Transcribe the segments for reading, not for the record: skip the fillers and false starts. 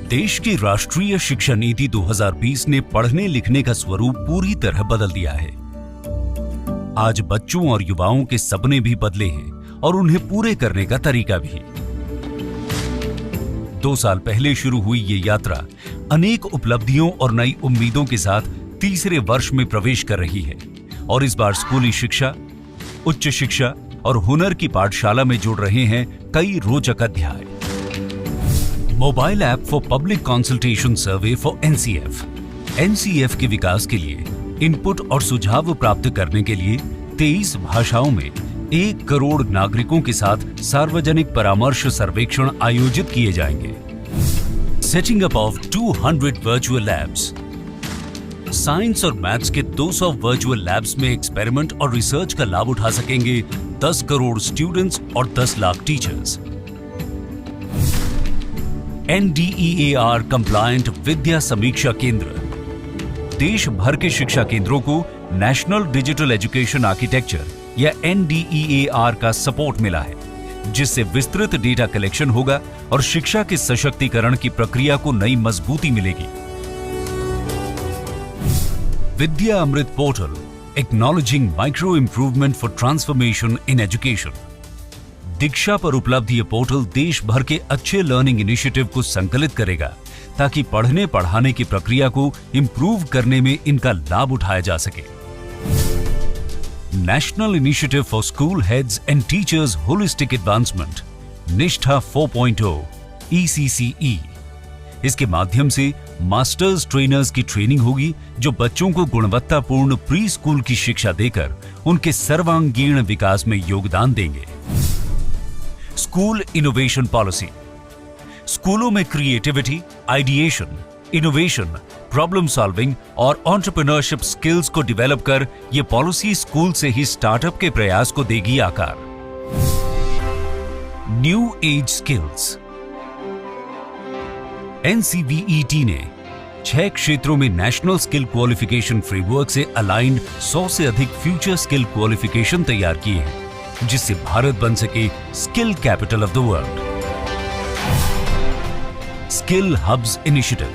देश की राष्ट्रीय शिक्षा नीति 2020 ने पढ़ने लिखने का स्वरूप पूरी तरह बदल दिया है। आज बच्चों और युवाओं के सपने भी बदले हैं और उन्हें पूरे करने का तरीका भी। 2 साल पहले शुरू हुई ये यात्रा अनेक उपलब्धियों और नई उम्मीदों के साथ तीसरे वर्ष में प्रवेश कर रही है और इस बार स्कूली शिक्षा, उच्च शिक्षा और हुनर की पाठशाला में जुड़ रहे हैं कई रोचक अध्याय। Mobile app for public consultation survey for NCF. NCF के विकास के लिए इनपुट और सुझाव प्राप्त करने के लिए 23 भाषाओं में 1 करोड़ नागरिकों के साथ सार्वजनिक परामर्श सर्वेक्षण आयोजित किए जाएंगे। Setting up of 200 virtual labs. Science और मैथ्स के 200 वर्चुअल लैब्स में एक्सपेरिमेंट और रिसर्च का लाभ उठा सकेंगे 10 करोड़ स्टूडेंट्स और 10 लाख टीचर्स। NDEAR कंप्लायंट विद्या समीक्षा केंद्र। देश भर के शिक्षा केंद्रों को नेशनल डिजिटल एजुकेशन आर्किटेक्चर या NDEAR का सपोर्ट मिला है, जिससे विस्तृत डेटा कलेक्शन होगा और शिक्षा के सशक्तिकरण की प्रक्रिया को नई मजबूती मिलेगी। Vidya Amrit portal, acknowledging micro improvement for transformation in education. Diksha पर उपलब्ध ये पोर्टल देश भर के अच्छे लर्निंग इनिशिएटिव को संकलित करेगा ताकि पढ़ने पढ़ाने की प्रक्रिया को इंप्रूव करने में इनका लाभ उठाया जा सके। National initiative for school heads and teachers holistic advancement, निष्ठा 4.0 ECCE। इसके माध्यम से मास्टर्स ट्रेनर्स की ट्रेनिंग होगी जो बच्चों को गुणवत्तापूर्ण प्री स्कूल की शिक्षा देकर उनके सर्वांगीण विकास में योगदान देंगे। School innovation policy. स्कूलों में creativity, ideation, innovation, problem solving और एंटरप्रेन्योरशिप स्किल्स को डेवलप कर यह पॉलिसी स्कूल से ही स्टार्टअप के प्रयास को देगी आकार। New age skills. NCVET ने 6 क्षेत्रों में नेशनल स्किल क्वालिफिकेशन फ्रेमवर्क से अलाइंड 100 से अधिक फ्यूचर स्किल क्वालिफिकेशन तैयार किए हैं, जिससे भारत बन सके skill capital of the world. Skill hubs initiative.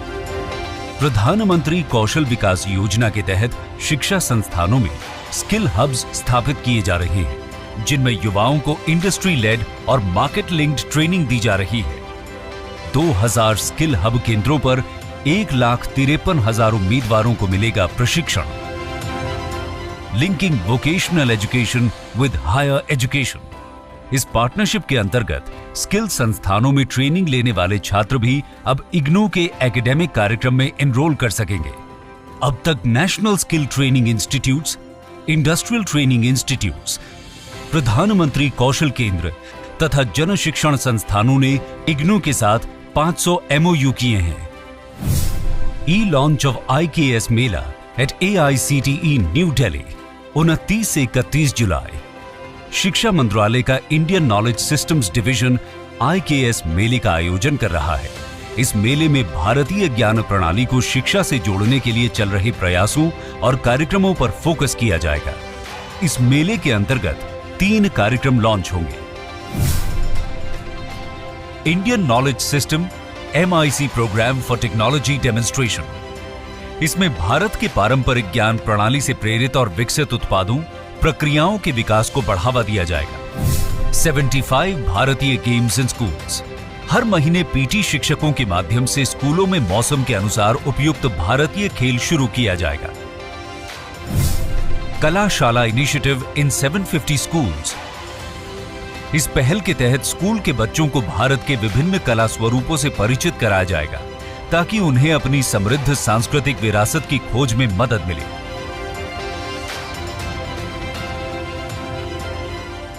प्रधानमंत्री कौशल विकास योजना के तहत शिक्षा संस्थानों में स्किल हब्स स्थापित किए जा रहे हैं, जिनमें युवाओं को इंडस्ट्री लेड और मार्केट लिंक्ड ट्रेनिंग दी जा रही है। 2000 स्किल हब केंद्रों पर 1,53,000 उम्मीदवारों को मिलेगा प्रशिक्षण। Linking vocational education with higher education. इस पार्टनरशिप के अंतर्गत स्किल संस्थानों में ट्रेनिंग लेने वाले छात्र भी अब इग्नू के एकेडमिक कार्यक्रम में एनरोल कर सकेंगे। अब तक national skill training institutes, industrial training institutes, प्रधानमंत्री कौशल केंद्र तथा जन शिक्षण संस्थानों ने इग्नू के साथ 500 MOU किए हैं। E launch of IKS mela at AICTE New Delhi 29 से 31 जुलाई। शिक्षा मंत्रालय का Indian knowledge systems division IKS मेले का आयोजन कर रहा है। इस मेले में भारतीय ज्ञान प्रणाली को शिक्षा से जोड़ने के लिए चल रहे प्रयासों और कार्यक्रमों पर फोकस किया जाएगा। इस मेले के अंतर्गत 3 कार्यक्रम लॉन्च होंगे। Indian knowledge system MIC program for technology demonstration. इसमें भारत के पारंपरिक ज्ञान प्रणाली से प्रेरित और विकसित उत्पादों, प्रक्रियाओं के विकास को बढ़ावा दिया जाएगा। 75 भारतीय गेम्स इन स्कूल्स। हर महीने PT शिक्षकों के माध्यम से स्कूलों में मौसम के अनुसार उपयुक्त भारतीय खेल शुरू किया जाएगा। कलाशाला इनिशिएटिव इन 750 स्कूल्स। इस पहल के तहत स्कूल के बच्चों को भारत के विभिन्न कला स्वरूपों से परिचित कराया जाएगा ताकि उन्हें अपनी समृद्ध सांस्कृतिक विरासत की खोज में मदद मिले।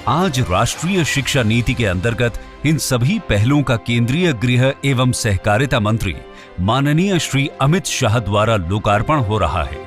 आज राष्ट्रीय शिक्षा नीति के अंतर्गत इन सभी पहलों का केंद्रीय गृह एवं सहकारिता मंत्री माननीय श्री अमित शाह द्वारा लोकार्पण हो रहा है।